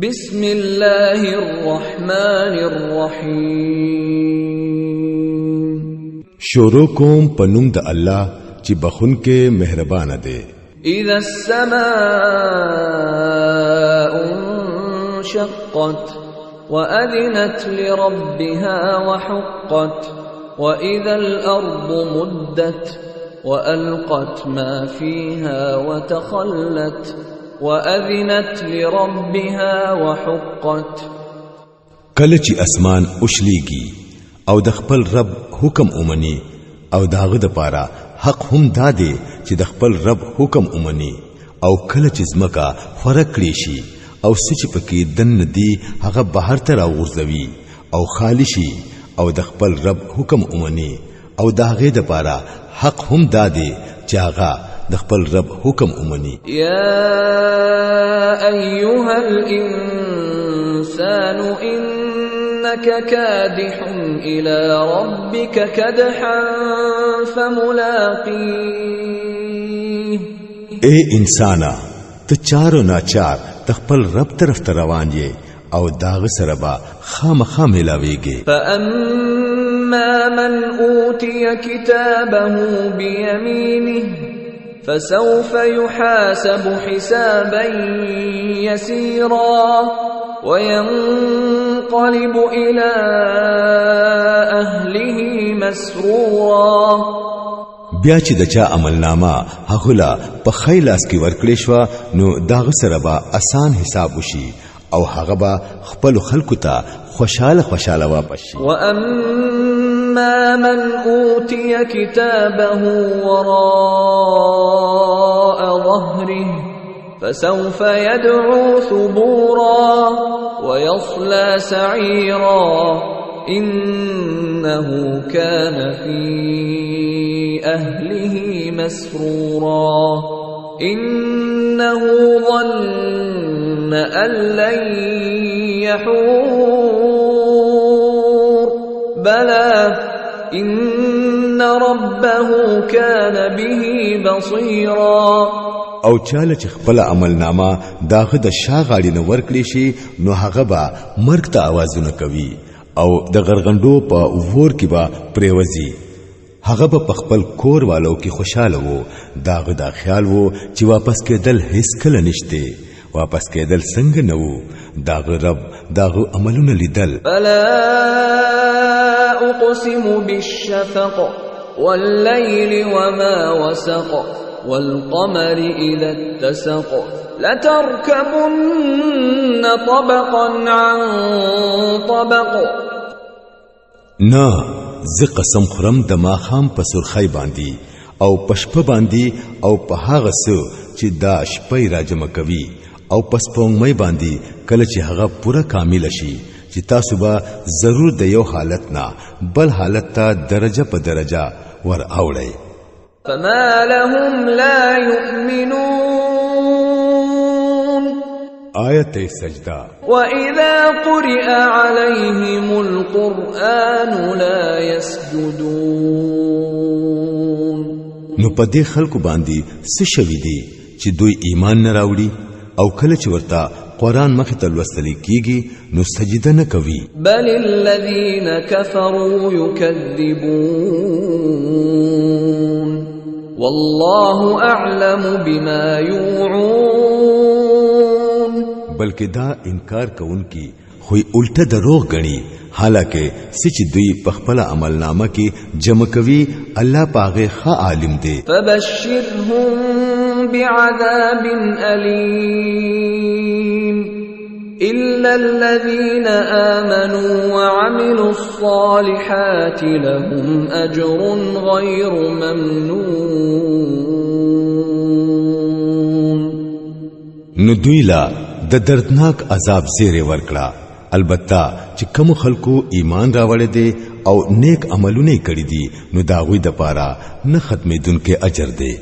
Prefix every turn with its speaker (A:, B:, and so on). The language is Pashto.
A: بسم الله الرحمن الرحیم
B: شروع کوم پنوم د الله چې بخون کې مهربان دی.
A: اذا السماء انشقت وأذنت لربها وحقت وإذا الأرض مدت وألقت ما فيها وتخلت وأذنت لربها وحقت.
B: کله چې اسمان اوشليږي او د خپل رب حکم اومني او داغه د پاره حق هم داده چې د خپل رب حکم اومني او کله چې زمکا فرق کړي شي او سچ پکې دن دی هغه بهر ته راوغورځوي او خالی شي او د خپل رب حکم اومني او داغه د پاره حق هم داده چې هغه د خپل رب حکم اومني.
A: يا ايها الانسان انك كادح الى ربك كدحا فملاقيه.
B: اے انسانا ته چارو ناچار خپل رب طرف ته روان یې او داغه سره با خامخا ملاويږي.
A: فاما من اوتي كتابه بيمينه فسوف يحاسب حسابا يسيرا وينقلب إلى أهله مسرورا.
B: بیا چې د چا عملنامه هغه لا په خیلاس کې ورکړې شو نو داغه سره به آسان حساب وشي او هغه به خپل خلکو ته خوشاله واپس شي.
A: وأما من أوتي كتابه وراء ظهره فسوف يدعو ثبورا ويصلى سعيرا إنه كان في أهله مسرورا إنه ظن أن لن يحور بلى إن ربه كان به بصيرا.
B: او چاله چې خپل عملنامه داغه د شاغاړي نه ورکړي شي نو هغه به مرګ ته आवाजونه کوي او د غرغندو په ور کې به پریوزي. هغه به خپل کور والو کې خوشاله وو. داغه دا خیال وو چې واپس کېدل هیڅ کله نشته. واپس کېدل څنګه نه وو. داغه رب داغه عملونه لیدل.
A: فلا اقسم بالشفق والليل وما وسق والقمر إذا اتسق لتركبن طبقا عن طبق.
B: نا زه قسم خورم د ماخام په سرخی باندې او پشپ باندې او په هغه څه چې دا شپې راجم کوي او پس پونګ مې باندې کله چې هغه پوره کامل شي چې تاسو به ضرور د یو حالت نه بل حالت ته درجه په درجه ور اوړئ.
A: فما لهم لا يؤمنون.
B: آیت سجدہ.
A: وإذا قرئ عليهم القرآن لا يسجدون.
B: نو په دې خلکو باندې څه شوي دي چې دوی ایمان نه راوړي او کله چې ورته قرآن مخ ته لوستل کیږي نو سجده نه کوي.
A: بل الذين كفروا يكذبون والله اعلم بما يوعون.
B: بلکې دا انکار کوونکی خو الټه دروغ غني حالکه سچ دوی په خپل عملنامه کې جمع کوي. الله پاغه ښه عالم دی.
A: فبشرهم بعذاب أليم إلا الذين آمنوا وعملوا الصالحات لهم أجر غير ممنون.
B: نو دوی لا د دردناک عذاب زیره ورکړه. البته چې کوم خلکو ایمان راوړل دي او نیک عملونه کړی دي نو دا غوي د پاره نه ختمېدونکو اجر دی.